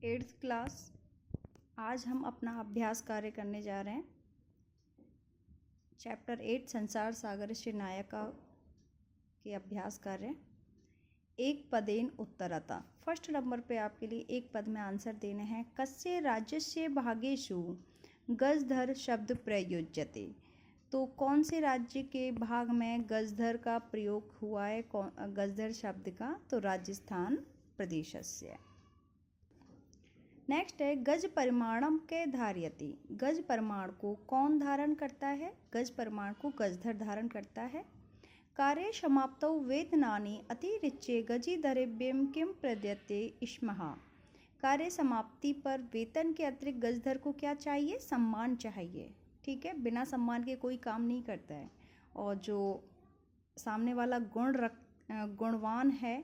8th class. आज हम अपना अभ्यास कार्य करने जा रहे हैं। चैप्टर 8 संसार सागर श्री नायका के अभ्यास कार्य। एक पदेन उत्तरता। फर्स्ट नंबर पे आपके लिए एक पद में आंसर देने हैं। कस्य राज्यस्य भागेषु गजधर शब्द प्रयुज्यते। तो कौन से राज्य के भाग में गजधर का प्रयोग हुआ है, गजधर शब्द का? तो राजस्थान प्रदेशस्य। नेक्स्ट है गज परिमाणम के धार्यति। गज परिमाण को कौन धारण करता है? गज परिमाण को गजधर धारण करता है। कार्य समाप्तौ वेतनानि अतिरिच्य गजीधरेभ्यं किम प्रदीयते स्मः। कार्य समाप्ति पर वेतन के अतिरिक्त गजधर को क्या चाहिए? सम्मान चाहिए। ठीक है, बिना सम्मान के कोई काम नहीं करता है। और जो सामने वाला गुणवान है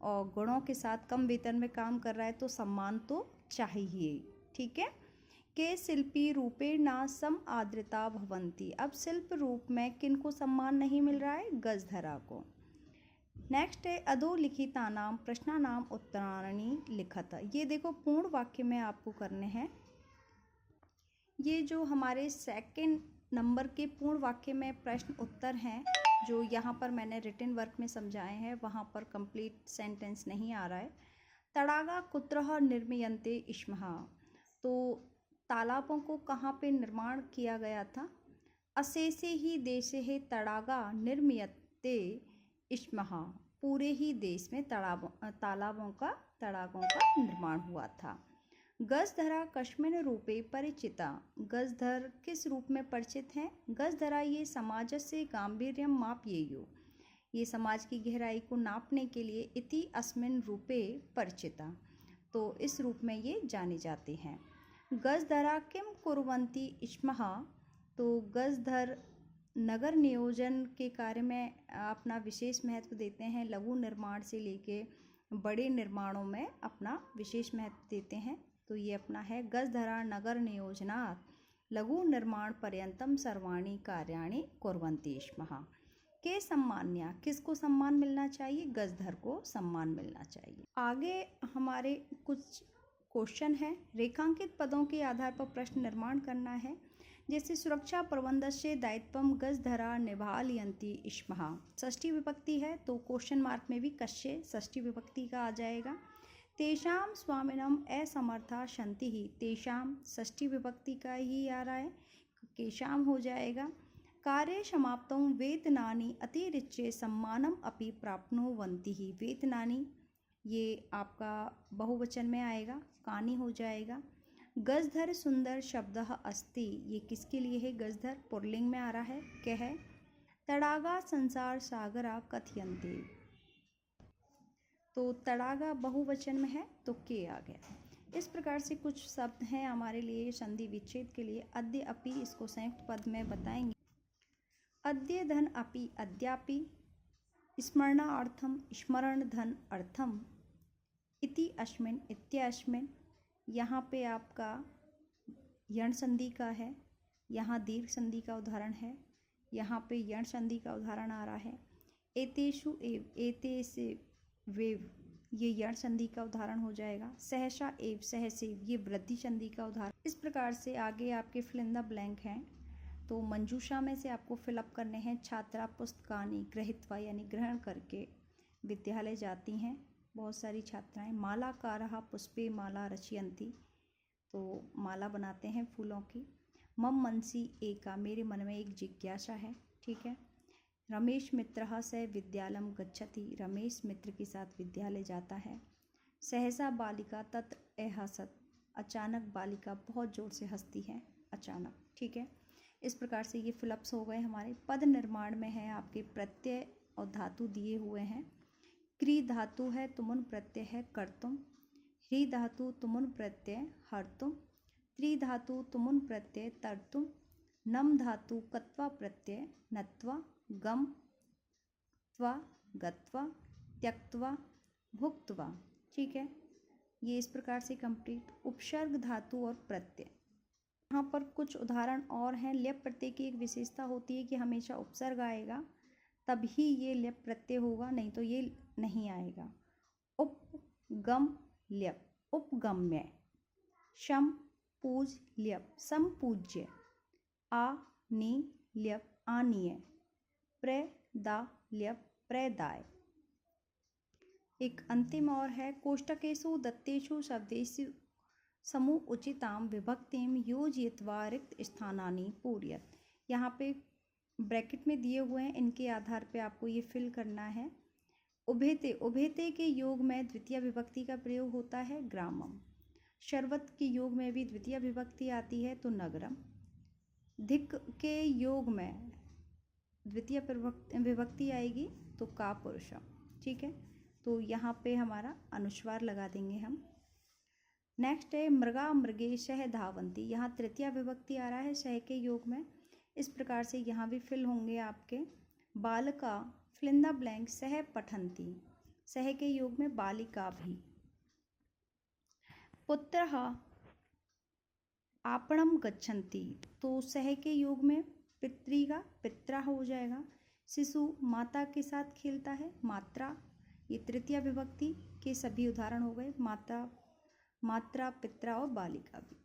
और गुणों के साथ कम वेतन में काम कर रहा है तो सम्मान तो चाहिए। ठीक है। के शिल्पी रूपे ना सम आद्रता भवंती। अब शिल्प रूप में किनको सम्मान नहीं मिल रहा है? गजधरा को। नेक्स्ट है अधोलिखितानाम प्रश्नानाम उत्तराणि लिखत। ये देखो पूर्ण वाक्य में आपको करने हैं। ये जो हमारे सेकंड नंबर के पूर्ण वाक्य में प्रश्न उत्तर हैं, जो यहाँ पर मैंने रिटन वर्क में समझाए हैं, वहाँ पर कंप्लीट सेंटेंस नहीं आ रहा है। तड़ागा कुत्रः निर्मीयन्ते स्मः। तो तालाबों को कहाँ पे निर्माण किया गया था? अशेषे ही देशे तड़ागा निर्मीयते स्मः। पूरे ही देश में तालाबों का निर्माण हुआ था। गजधरा कस्मिन् रूपे परिचिता। गजधर किस रूप में परिचित हैं? गजधरा ये समाज से गांभीर्यं मापयेयु। ये समाज की गहराई को नापने के लिए इति अस्मिन् रूपे परिचिता। तो इस रूप में ये जाने जाते हैं। गजधरा किम कुर्वन्ति स्मः। तो गजधर नगर नियोजन के कार्य में अपना विशेष महत्व देते हैं। लघु निर्माण से लेके बड़े निर्माणों में अपना विशेष महत्व देते हैं। तो ये अपना है गजधरा नगर नियोजनात् लघु निर्माण पर्यंतम सर्वाणि कार्याणि कुर्वन्ति स्मः। के सम्मान्या, किसको सम्मान मिलना चाहिए? गजधर को सम्मान मिलना चाहिए। आगे हमारे कुछ क्वेश्चन है। रेखांकित पदों के आधार पर प्रश्न निर्माण करना है। जैसे सुरक्षा प्रबंधस्य दायित्वम गजधरा निभालयन्ति स्मः। षष्ठी विभक्ति है तो क्वेश्चन मार्क में भी कस्य षष्ठी विभक्ति का आ जाएगा। तेषाम स्वामिनम असमर्था सन्ति ही। तेषाम षष्ठी विभक्ति का ही आ रहा है, केशाम हो जाएगा। कार्य समाप्तौ वेतनानि अतिरिच्य सम्मानम अपि प्राप्नुवन्ति ही। वेतनानि ये आपका बहुवचन में आएगा, कानी हो जाएगा। गजधर सुंदर शब्दः अस्ति। ये किसके लिए है? गजधर पुल्लिंग में आ रहा है, क्या है? तड़ागा संसार सागरा कथयन्ते। तो तड़ागा बहुवचन में है तो के आ गया। इस प्रकार से कुछ शब्द हैं हमारे लिए संधि विच्छेद के लिए। अद्य अपि इसको संयुक्त पद में बताएंगे। अद्य धन अपि अद्यापि। स्मरणार्थम स्मरण धन अर्थम। इति अस्मिन् इत्यस्मिन्। यहाँ पे आपका यण संधि का है, यहाँ दीर्घ संधि का उदाहरण है, यहाँ पे यण संधि का उदाहरण आ रहा है। एतेषु एव, एतेषु वेव ये यण संधि का उदाहरण हो जाएगा। सहसा एव, सहसेव ये वृद्धि संधि का उदाहरण। इस प्रकार से आगे आपके फिल इन द ब्लैंक हैं। तो मंजूषा में से आपको फिलअप करने हैं। छात्रा पुस्तकानि गृहीत्वा यानी ग्रहण करके विद्यालय जाती हैं। बहुत सारी छात्राएं। मालाकारः पुष्पे माला रचयन्ति। तो माला बनाते हैं फूलों की। मम मनसि एका, मेरे मन में एक जिज्ञासा है। ठीक है। रमेश मित्रः स विद्यालयं गच्छति। रमेश मित्र के साथ विद्यालय जाता है। सहसा बालिका तत्र अहसत। अचानक बालिका बहुत जोर से हंसती है, अचानक। ठीक है। इस प्रकार से ये फिलअप्स हो गए हमारे। पद निर्माण में है आपके प्रत्यय और धातु दिए हुए हैं। क्री धातु है, तुमुन प्रत्यय है कर्तुम। ह्री धातु तुमुन प्रत्यय हर्तुम। त्रि धातु तुमुन प्रत्यय तर्तुम। नम धातु कत्वा प्रत्यय नत्वा। गम त्वा गत्वा त्यक्त्वा भुक्त्वा। ठीक है। ये इस प्रकार से कंप्लीट। उपसर्ग धातु और प्रत्यय। यहाँ पर कुछ उदाहरण और हैं। ल्यप प्रत्यय की एक विशेषता होती है कि हमेशा उपसर्ग आएगा तभी ये ल्यप प्रत्यय होगा, नहीं तो ये नहीं आएगा। उप गम ल्यप। उपगम्य, शम पूज ल्यप समपूज्य, आ नी ल्यप आनीय, प्रेदा ल्यप प्रेदाय। एक अंतिम और है, कोष्टकेषु दत्तेषु शब्देषु समूह उचिताम विभक्तिम योजयित्वा रिक्त स्थानानि पूरयत। यहाँ पे ब्रैकेट में दिए हुए हैं, इनके आधार पे आपको ये फिल करना है। उभेते, उभेते के योग में द्वितीय विभक्ति का प्रयोग होता है ग्रामम। शर्वत के योग में भी द्वितीय विभक्ति आती है तो नगरम। धिक के योग में द्वितीय विभक्ति आएगी तो का पुरुषम। ठीक है, तो यहाँ पे हमारा अनुस्वार लगा देंगे हम। नेक्स्ट है मृगा मृगे शह धावंती। यहाँ तृतीय विभक्ति आ रहा है शह के योग में। इस प्रकार से यहाँ भी फिल होंगे आपके। बालका फिलिंदा ब्लैंक सह पठंती, सह के योग में बालिका भी। पुत्रः आपणम गच्छन्ति, तो सह के योग में पितृ का पित्रा हो जाएगा। शिशु माता के साथ खेलता है, मात्रा। ये तृतीय विभक्ति के सभी उदाहरण हो गए, माता, मात्रा, पित्रा और बालिका भी।